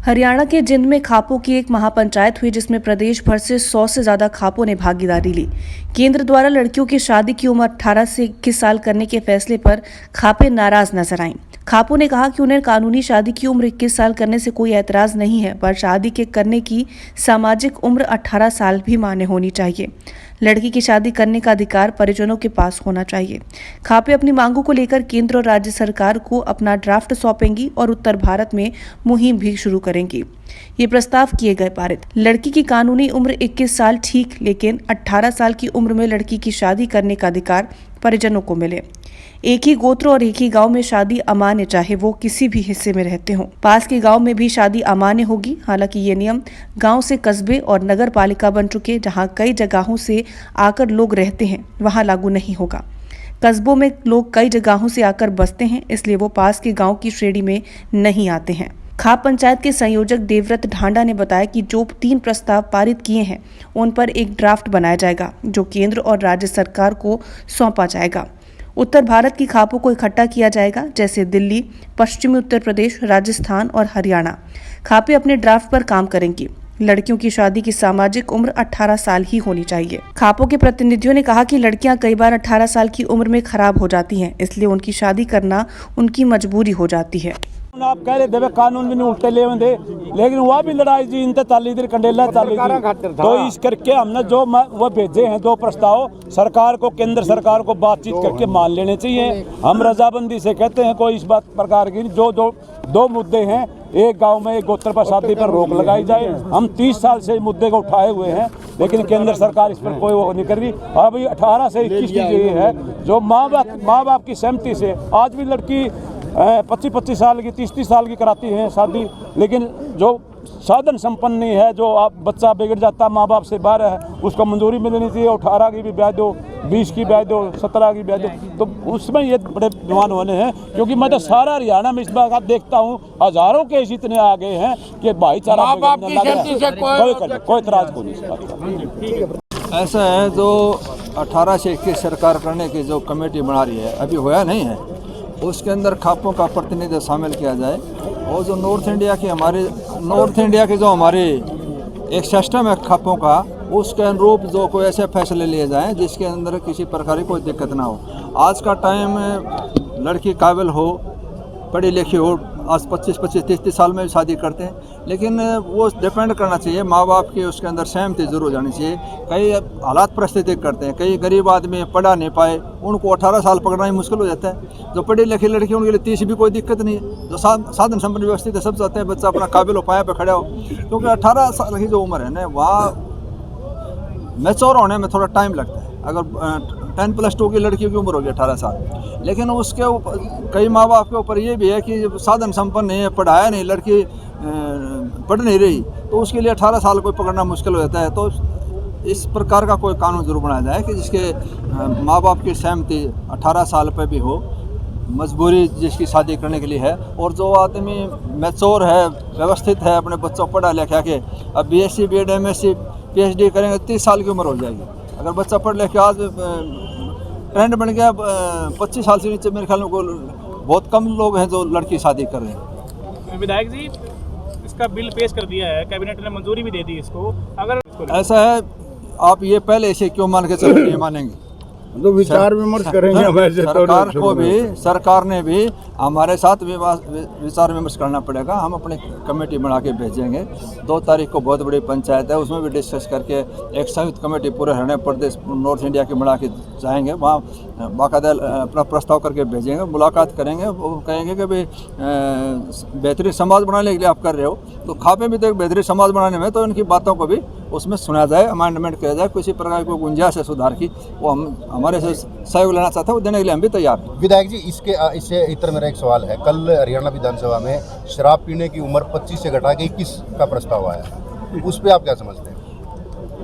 हरियाणा के जिंद में खापों की एक महापंचायत हुई जिसमें प्रदेश भर से 100 से ज्यादा खापों ने भागीदारी ली। केंद्र द्वारा लड़कियों की शादी की उम्र 18 से 21 साल करने के फैसले पर खापें नाराज नजर आईं। खापों ने कहा कि उन्हें कानूनी शादी की उम्र 21 साल करने से कोई ऐतराज नहीं है, पर शादी के करने की सामाजिक उम्र 18 साल भी मान्य होनी चाहिए। लड़की की शादी करने का अधिकार परिजनों के पास होना चाहिए। खापें अपनी मांगों को लेकर केंद्र और राज्य सरकार को अपना ड्राफ्ट सौंपेंगी और उत्तर भारत में मुहिम भी शुरू करेंगी। ये प्रस्ताव किए गए पारित। लड़की की कानूनी उम्र 21 साल ठीक, लेकिन 18 साल की उम्र में लड़की की शादी करने का अधिकार परिजनों को मिले। एक ही गोत्र और एक ही गांव में शादी अमान्य, चाहे वो किसी भी हिस्से में रहते हों। पास के गांव में भी शादी अमान्य होगी। हालांकि ये नियम गांव से कस्बे और नगर पालिका बन चुके जहां कई जगहों से आकर लोग रहते हैं, वहां लागू नहीं होगा। कस्बों में लोग कई जगहों से आकर बसते हैं, इसलिए वो पास के गांव की श्रेणी में नहीं आते हैं। खाप पंचायत के संयोजक देवव्रत ढांडा ने बताया कि जो 3 प्रस्ताव पारित किए हैं उन पर एक ड्राफ्ट बनाया जाएगा जो केंद्र और राज्य सरकार को सौंपा जाएगा। उत्तर भारत की खापों को इकट्ठा किया जाएगा, जैसे दिल्ली, पश्चिमी उत्तर प्रदेश, राजस्थान और हरियाणा। खापें अपने ड्राफ्ट पर काम करेंगी। लड़कियों की शादी की सामाजिक उम्र 18 साल ही होनी चाहिए। खापों के प्रतिनिधियों ने कहा कि लड़कियां कई बार 18 साल की उम्र में खराब हो जाती हैं, इसलिए उनकी शादी करना उनकी मजबूरी हो जाती है। आप कह रहे थे कानून भी नहीं उल्टे ले दे, लेकिन वह भी लड़ाई जी इनते चाली इधर कंडेला चाली थी। तो इस करके हमने जो वो भेजे हैं 2 प्रस्ताव, सरकार को, केंद्र सरकार को बातचीत करके मान लेने चाहिए। हम रजाबंदी से कहते हैं कोई इस बात प्रकार की जो 2 मुद्दे हैं, एक गांव में एक गोत्र पर शादी पर रोक लगाई जाए। हम 30 साल से मुद्दे को उठाए हुए हैं, लेकिन केंद्र सरकार इस पर कोई वो नहीं कर रही। अभी 18 से 21 की ये है जो माँ बाप की सहमति से आज भी लड़की 25-25 साल की, 30-30 साल की कराती हैं शादी, लेकिन जो साधन संपन्न नहीं है, जो आप बच्चा बिगड़ जाता माँ बाप से बाहर है, उसको मंजूरी मिलनी चाहिए। 18 की भी ब्याज दो, 20 की ब्याज दो, 17 की ब्याज दो, तो उसमें ये बड़े डिमांड होने हैं। क्योंकि मैं तो सारा हरियाणा में इस बात देखता हूँ, हजारों केस इतने आ गए हैं कि भाईचारा कोई इतराज को नहीं। ऐसा है जो 18 से 21 सरकार करने की जो कमेटी बना रही है, अभी होया नहीं है, उसके अंदर खापों का प्रतिनिधित्व शामिल किया जाए। और जो नॉर्थ इंडिया के जो हमारे एक सिस्टम है खापों का, उसके अनुरूप जो कोई ऐसे फैसले लिए जाएं जिसके अंदर किसी प्रकार की कोई दिक्कत ना हो। आज का टाइम लड़की काबिल हो, पढ़ी लिखी हो, आज 25-25, 30-30 साल में शादी करते हैं, लेकिन वो डिपेंड करना चाहिए माँ बाप की, उसके अंदर सहमति जरूर जानी चाहिए। कई हालात परिस्थिति करते हैं, कई गरीब आदमी पढ़ा नहीं पाए, उनको 18 साल पकड़ना ही मुश्किल हो जाता है। जो पढ़ी लिखी लड़की उनके लिए 30 भी कोई दिक्कत नहीं है। जो साधन संपन्न व्यवस्थित है, सब चाहते हैं बच्चा अपना काबिल हो, पाया पे खड़ा हो, क्योंकि 18 साल की जो उम्र है ना, वहाँ मैच्योर होने में थोड़ा टाइम लगता है। अगर 10+2 की लड़की की उम्र होगी 18 साल, लेकिन उसके ऊपर कई माँ बाप के ऊपर ये भी है कि साधन संपन्न नहीं है, पढ़ाया नहीं, लड़की पढ़ नहीं रही, तो उसके लिए 18 साल कोई पकड़ना मुश्किल हो जाता है। तो इस प्रकार का कोई कानून जरूर बनाया जाए कि जिसके माँ बाप की सहमति 18 साल पर भी हो, मजबूरी जिसकी शादी करने के लिए है। और जो आदमी मैच्योर है, व्यवस्थित है, अपने बच्चों पढ़ा लिखा के, अब BSc BEd MSc PhD करेंगे, 30 साल की उम्र हो जाएगी। अगर बच्चा पढ़ लिख के आज ट्रेंड बन गया, 25 साल से नीचे मेरे ख्याल में बहुत कम लोग हैं जो लड़की शादी कर रहे हैं। विधायक जी, इसका बिल पेश कर दिया है, कैबिनेट ने मंजूरी भी दे दी इसको। अगर ऐसा है, आप ये पहले इसे क्यों मान के चलो नहीं मानेंगे? तो विचार विमर्श करेंगे। सरकार को भी, सरकार ने भी हमारे साथ विचार विमर्श करना पड़ेगा। हम अपनी कमेटी बना के भेजेंगे। 2 तारीख को बहुत बड़ी पंचायत है, उसमें भी डिस्कस करके एक संयुक्त कमेटी पूरे हरियाणा प्रदेश नॉर्थ इंडिया की बना के जाएंगे। वहाँ बाकायदा अपना प्रस्ताव करके भेजेंगे, मुलाकात करेंगे। वो कहेंगे कि भाई बेहतरीन समाज बनाने के लिए आप कर रहे हो, तो खापे भी तो एक बेहतरीन समाज बनाने में, तो इनकी बातों को भी उसमें सुना जाए, अमेंडमेंट किया जाए। किसी प्रकार की गुंजाइश है सुधार की, वो हम हमारे से सहयोग लेना चाहते हैं, वो देने के लिए हम भी तैयार हैं। विधायक जी, इससे इतर मेरा एक सवाल है। कल हरियाणा विधानसभा में शराब पीने की उम्र 25 से घटा के 21 का प्रस्ताव आया, उस पर आप क्या समझते हैं?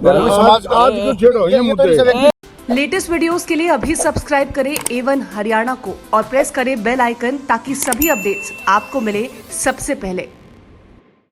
समाज आज को छेड़ो ये मुद्दे। लेटेस्ट वीडियोस के लिए अभी सब्सक्राइब करें A1 हरियाणा को और प्रेस करें बेल आइकन ताकि सभी अपडेट्स आपको मिले सबसे पहले।